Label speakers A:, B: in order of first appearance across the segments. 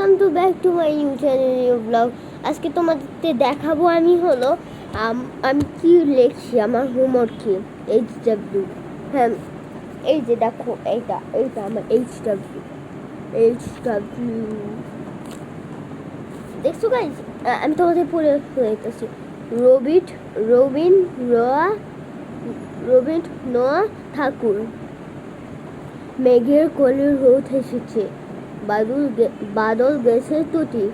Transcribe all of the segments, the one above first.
A: Welcome to back to my new channel new blog. আজকে তোমাদেরকে দেখাবো আমি হলো আমি কি লিখছি, আমার হোমওয়ার্ক কি HW। হ্যাঁ, এই যে দেখো, এইটা আমার HW দেখছো গাইজ? আমি তোমাদের পড়ে দিতেছি। রবিট রবিন রোয়া রবীন্দ্র নোয়া ঠাকুর। মেঘের কোলে রোদ এসেছে, বাদল গেছে টুটি।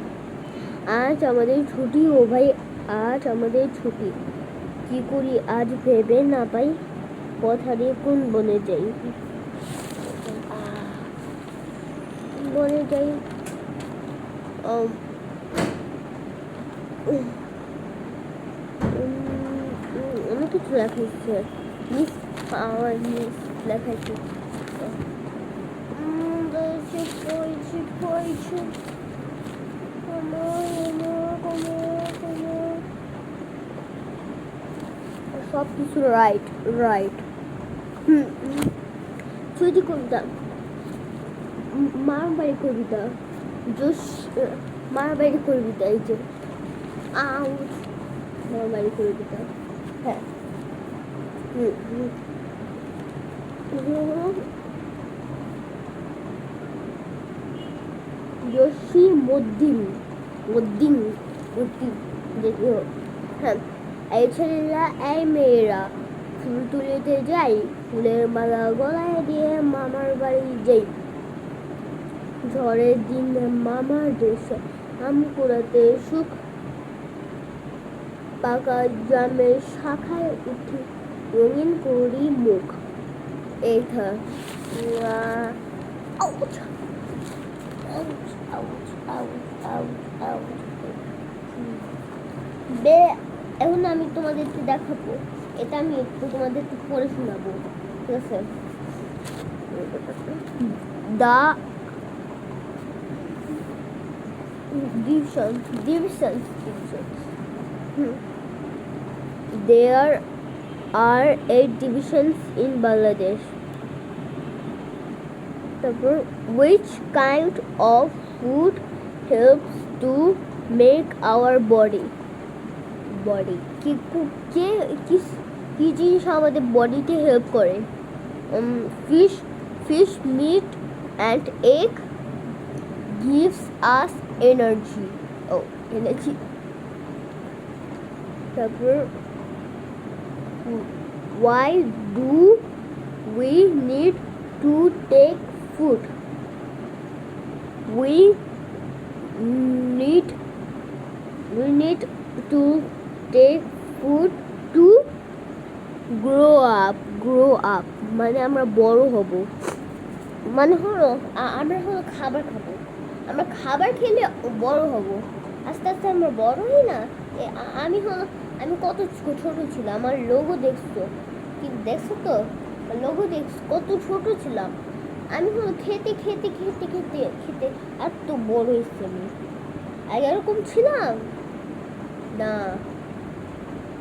A: আজ আমাদের ছুটি, ও ভাই আজ আমাদের ছুটি। কি করি আজ ভেবে না পাই, পথ হারিয়ে কোন বনে যাই। বনে যাই অনেক কিছু লেখা ইচ্ছে, মিস পাওয়ার মিস লেখা ইচ্ছে। সব কিছু রাইট রাইট। চৈতি কবিতা, মারাবাড়ি কবিতা, জোশ মারাবাড়ি কবিতা, এই যে আউট মারাবাড়ি কবিতা। হ্যাঁ, জসি মদ্দিন মদ্দিন মদ্দিন যেটি হোক। হ্যাঁ, এই ছেলেরা এই মেয়েরা ফুল তুলিতে যাই, ফুলের মালা গলায় দিয়ে মামার বাড়ি যাই। ঝড়ের দিনে মামার দেশে আম কুড়াতে সুখ, পাকা জামের শাখায় উঠি রঙিন করি মুখ। এইটা এখন আমি তোমাদেরকে দেখাবো, এটা আমি একটু তোমাদেরকে পড়ে শোনাবো, ঠিক আছে? দা divisions. There are 8 divisions in Bangladesh. Which kind of food helps to make our body কি জিনিস আমাদের বডিতে হেল্প করে? fish meat and egg gives us energy. Energy. Why do we need to take food? We need to take food to grow up মানে আমরা বড় হব, মানে হলো আমরা হলো খাবার খাবো, আমরা খাবার খেলে বড় হব। আস্তে আস্তে আমরা বড় হই না? আমি কত ছোট ছিলাম, আমার লোগো দেখছো তো? লোগো দেখছো কত ছোট ছিলাম? আমি হলো খেতে খেতে খেতে খেতে খেতে এত বড় হয়েছি। আমি আগে এরকম ছিলাম না,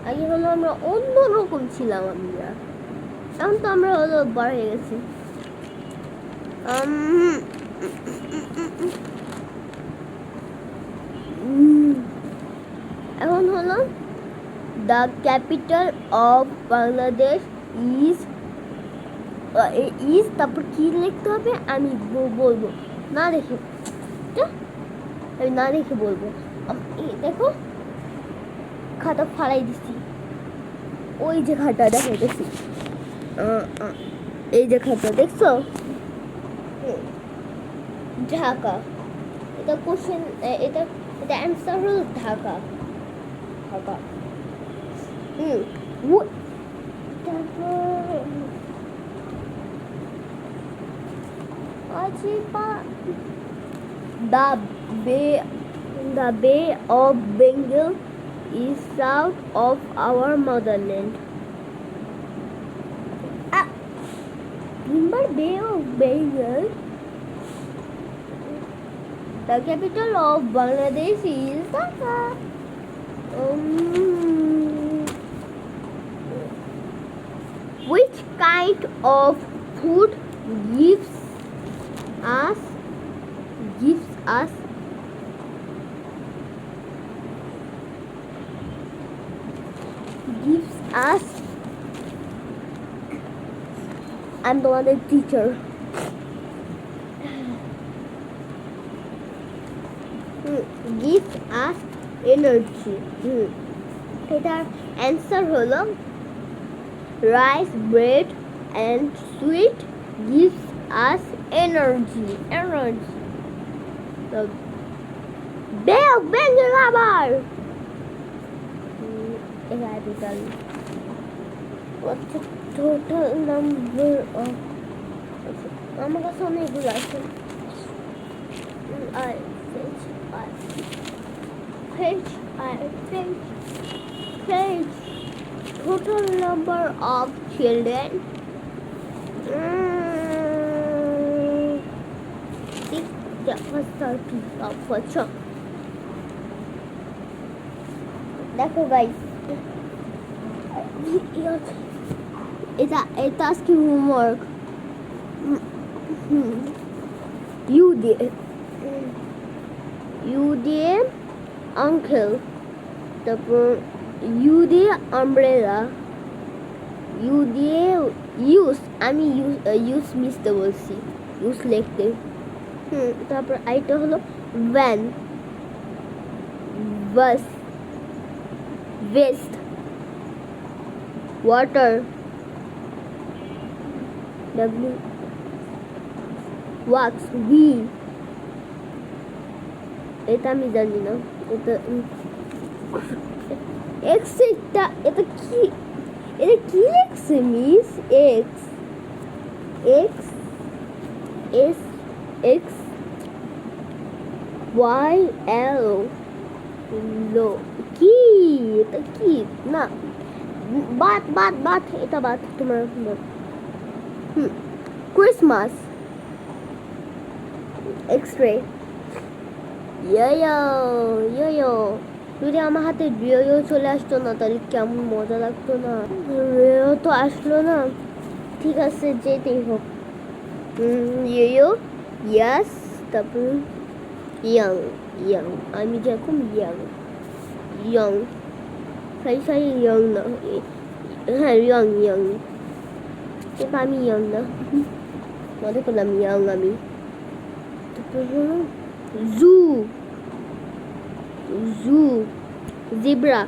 A: আগে হলো আমরা অন্যরকম ছিলাম। এখন তো আমরা হলো বড় হয়ে গেছি। এখন হলো the capital of Bangladesh is তারপর কি লিখতে হবে আমি বলবো, না দেখে বলবো। দেখো, খাতা ফালাই দিছি, ওই যে খাতা দেখাইতেছি, এই যে খাতা দেখছো? ঢাকা। এটা কোশ্চেন, এটা অ্যান্সার হলো Dhaka. The Bay of Bengal is south of our motherland. Remember Bay of Bengal? The capital of Bangladesh is Dhaka. Which kind of food gives us us I'm তোমাদের টিচার gives us energy এটার answer হলো rice bread and sweet gives us energy তো বেঞ্জের আবার what's the total number of আমার কাছে অনেকগুলো আছে page total number of children দেখো গাইস এটা আজকে হোমওয়ার্ক ইউ দিয়ে আঙ্কেল তারপর ইউ দিয়ে আমব্রেলা ইউ দিয়ে ইউজ আমি ইউজ মিশতে বলছি ইউজ লিখতে তারপর আইটা হলো van bus west water W wax V এটা আমি জানি না এটা এক্স এটা কি লিখছে miss X S X Y L লো কি এটা কি না বাত এটা বাত তোমার ক্রিসমাস এক্স-রে ইয়ো যদি আমার হাতে রিও চলে আসতো না তাহলে কেমন মজা লাগতো না রিও তো আসলো না ঠিক আছে যেতেই হোক ইয়ো ইয়াস তারপর ইয়াং আমি যেরকম ইয়াং সাই ইয়াং না হ্যাঁ ইয়াং কিন্তু আমি ইয়াং না মনে করলাম ইয়াং আমি তারপর হলো জু জিব্রা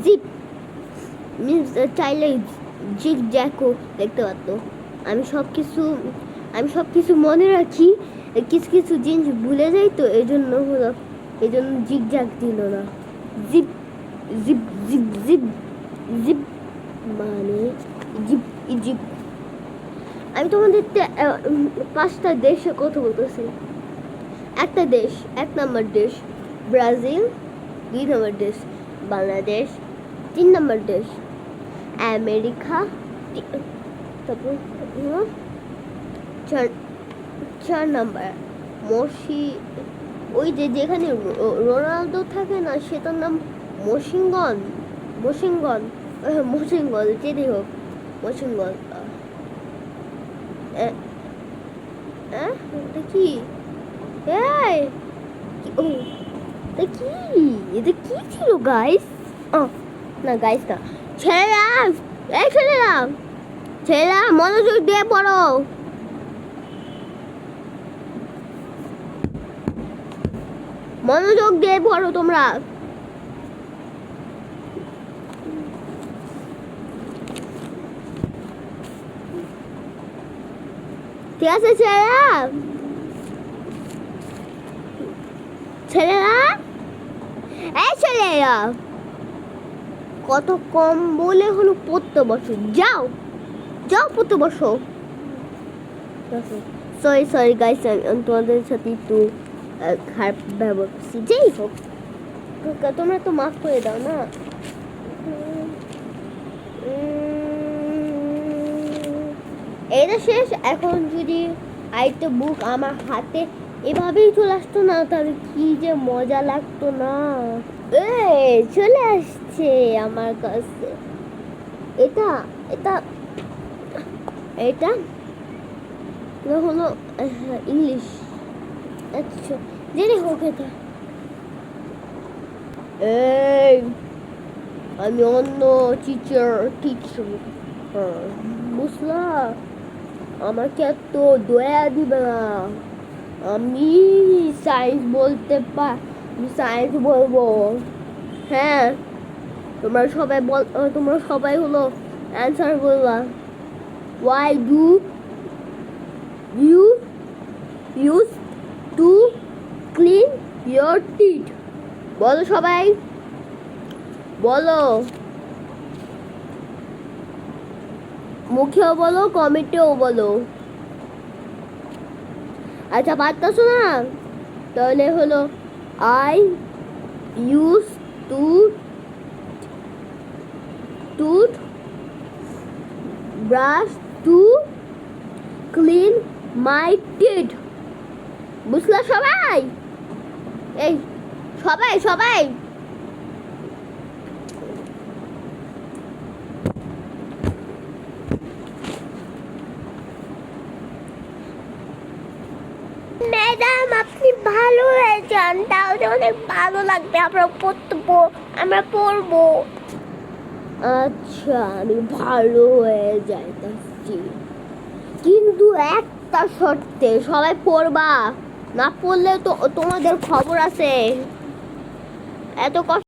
A: জিপ মিন্স চাইলে জিগ জ্যাকও দেখতে পারতো আমি সব কিছু মনে রাখি কিছু জিনিস ভুলে যাই তো এই জন্য জিগ জ্যাক দিল না zip zip zip zip zip মানে জিপ জিপ আমি তোমাদের 5টা দেশের কথা বলতেছি একটা দেশ 1 নম্বর দেশ ব্রাজিল 2 নম্বর দেশ বাংলাদেশ 3 নম্বর দেশ আমেরিকা তারপর 4 নম্বর ওই যেখানে রোনালদো থাকে না সেটার নাম মশিনগন যেটাই হোক মশিনগন এটা কি এটা কি ছিল গাইস না গাইস না ছেলেরা মনোযোগ দিয়ে পড়ো তোমরা ঠিক আছে ছেলেরা কত কম বলে হলো পড়তে বসো যাও পড়তে বসো সরি গাইস আমি তোমাদের সাথে একটু খারাপ ব্যবহার করছি যেই হোক তোমরা তো মাফ করে দাও না এটা শেষ এখন যদি আরেকটা বুক আমার হাতে এভাবেই চলে আসতো না তাহলে কি যে মজা লাগতো না চলে আসছে আমার কাছে এটা হলো ইংলিশ আচ্ছা জেনে হোক এটা আমি অন্য টিচার বুঝলা, আমাকে এত দয়া দিবে না। আমি সায়েন্স আমি সায়েন্স বলবো। হ্যাঁ, তোমরা সবাই হলো অ্যান্সার বলবা। Why do you use to clean your teeth? বলো সবাই, বলো, মুখেও বলো, কমেন্টেও বলো। আচ্ছা, পারতেছো না? তাহলে হলো I use to tooth brush to clean my teeth. বুঝলা সবাই? এই সবাই সবাই ম্যাডাম, আপনি ভালো হয়ে যান, তাহলে অনেক ভালো লাগবে। আমরা পড়বো। আচ্ছা, আমি ভালো হয়ে যাইতাছি, কিন্তু একটা শর্তে, সবাই পড়বা, না পড়লে তো তোমাদের খবর আছে। এত কষ্ট